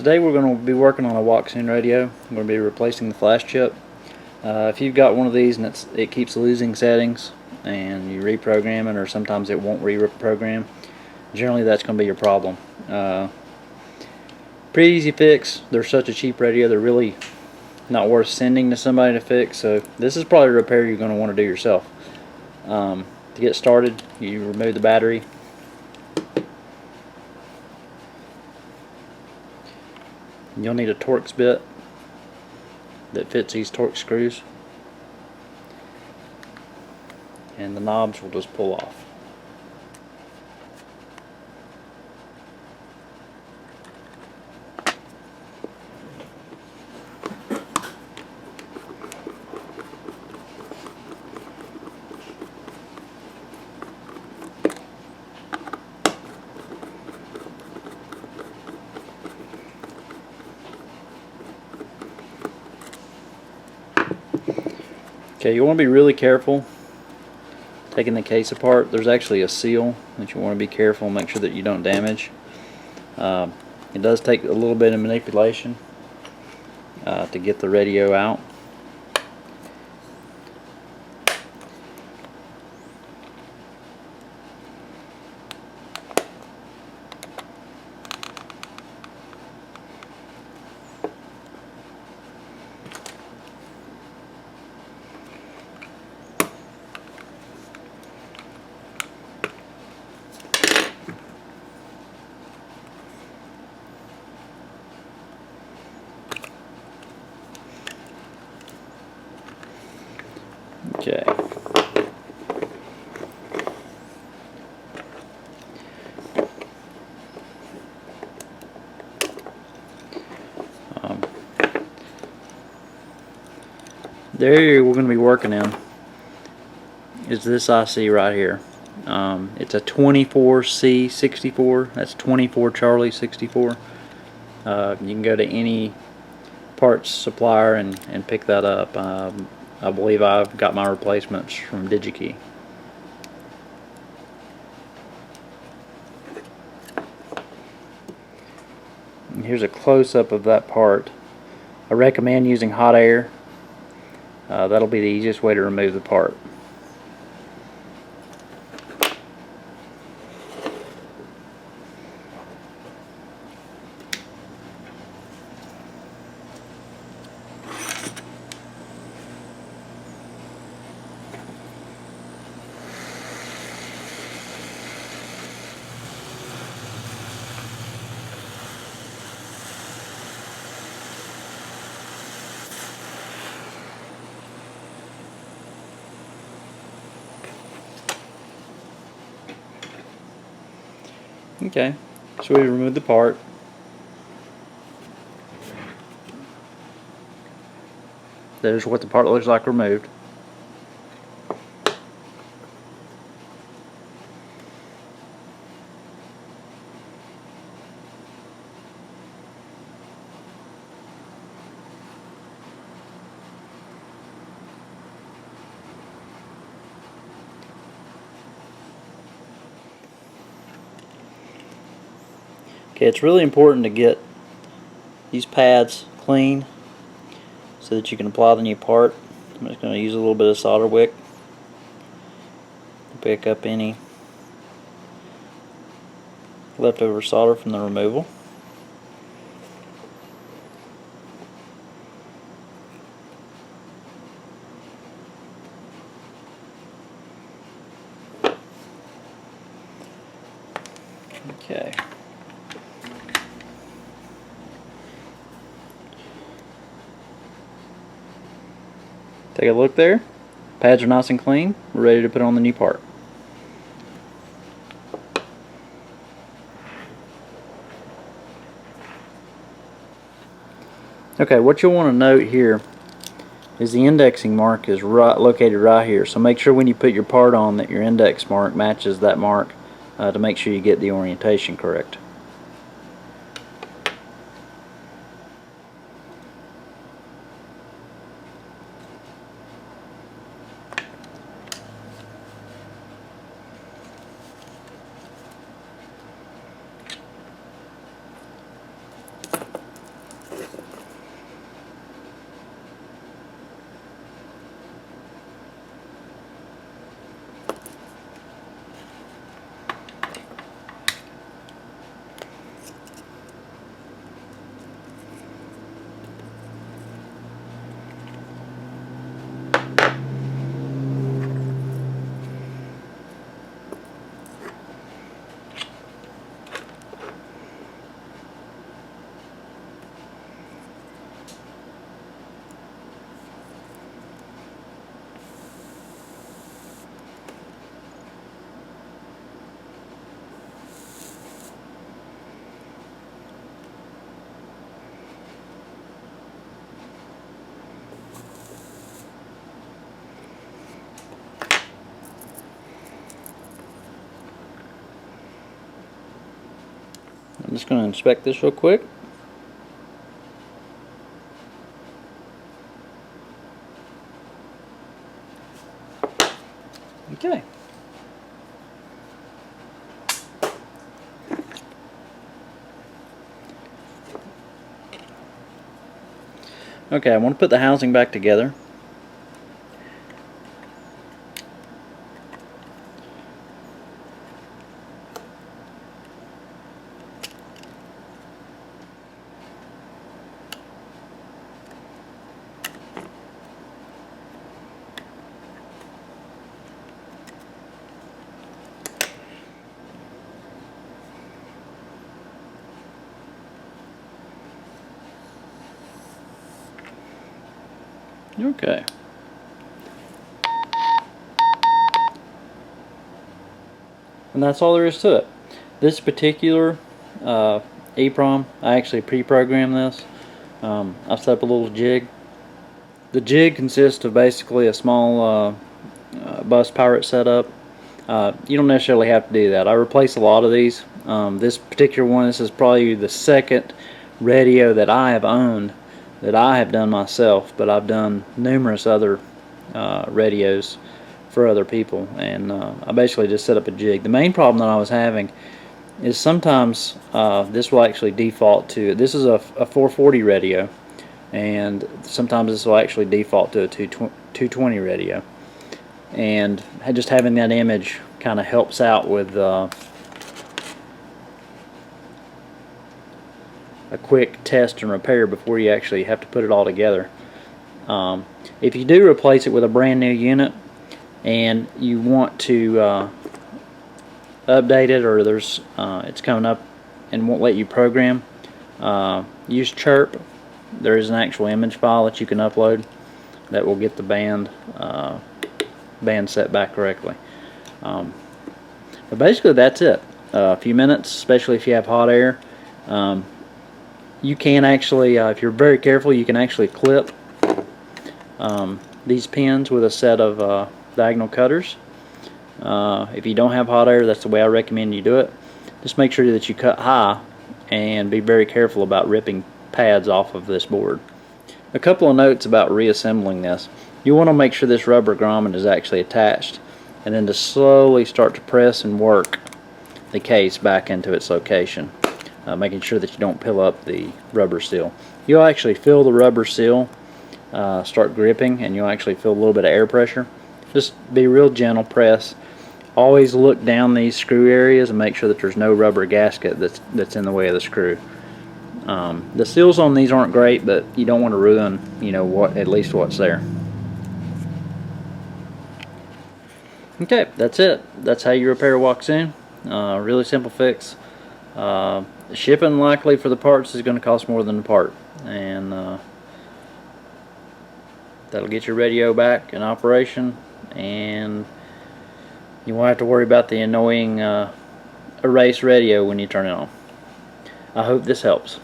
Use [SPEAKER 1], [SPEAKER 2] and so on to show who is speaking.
[SPEAKER 1] Today we're going to be working on a Wouxun radio. I'm going to be replacing the flash chip. If you've got one of these and it keeps losing settings and you reprogram it, or sometimes it won't reprogram, generally that's going to be your problem. Pretty easy fix. They're such a cheap radio, they're really not worth sending to somebody to fix, so this is probably a repair you're going to want to do yourself. To get started, you remove the battery. You'll need a Torx bit that fits these Torx screws, and the knobs will just pull off. Okay, you want to be really careful taking the case apart. There's actually a seal that you want to be careful and make sure that you don't damage. It does take a little bit of manipulation to get the radio out. Okay. The area we're going to be working in is this IC right here. It's a 24C64. That's 24 Charlie 64. You can go to any parts supplier and pick that up. I believe I've got my replacements from DigiKey. And here's a close-up of that part. I recommend using hot air. That'll be the easiest way to remove the part. Okay, so we removed the part. There's what the part looks like removed. Okay, it's really important to get these pads clean so that you can apply the new part. I'm just going to use a little bit of solder wick to pick up any leftover solder from the removal. Okay. Take a look there. Pads are nice and clean. We're ready to put on the new part. Okay, what you'll want to note here is the indexing mark is located right here. So make sure when you put your part on that your index mark matches that mark to make sure you get the orientation correct. I'm just going to inspect this real quick. Okay. Okay, I want to put the housing back together. Okay. And that's all there is to it. This particular EEPROM, I actually pre-programmed this. I've set up a little jig. The jig consists of basically a small bus pirate setup. You don't necessarily have to do that. I replace a lot of these. This particular one, this is probably the second radio that I have owned that I have done myself, but I've done numerous other radios for other people, and I basically just set up a jig. The main problem that I was having is sometimes this will actually default to, this is a 440 radio, and sometimes this will actually default to a 220 radio, and just having that image kind of helps out with a quick test and repair before you actually have to put it all together. If you do replace it with a brand new unit and you want to update it, or there's it's coming up and won't let you program, use Chirp. There is an actual image file that you can upload that will get the band set back correctly. But basically that's it. A few minutes, especially if you have hot air. You can actually, if you're very careful, you can actually clip these pins with a set of diagonal cutters. If you don't have hot air, that's the way I recommend you do it. Just make sure that you cut high and be very careful about ripping pads off of this board. A couple of notes about reassembling this. You want to make sure this rubber grommet is actually attached, and then to slowly start to press and work the case back into its location. Making sure that you don't peel up the rubber seal. You'll actually feel the rubber seal start gripping, and you'll actually feel a little bit of air pressure. Just be real gentle, press. Always look down these screw areas and make sure that there's no rubber gasket that's in the way of the screw. The seals on these aren't great, but you don't want to ruin, at least what's there. Okay, that's it. That's how you repair a Wouxun. Really simple fix. Shipping likely for the parts is going to cost more than the part, and that'll get your radio back in operation, and you won't have to worry about the annoying erase radio when you turn it on. I hope this helps.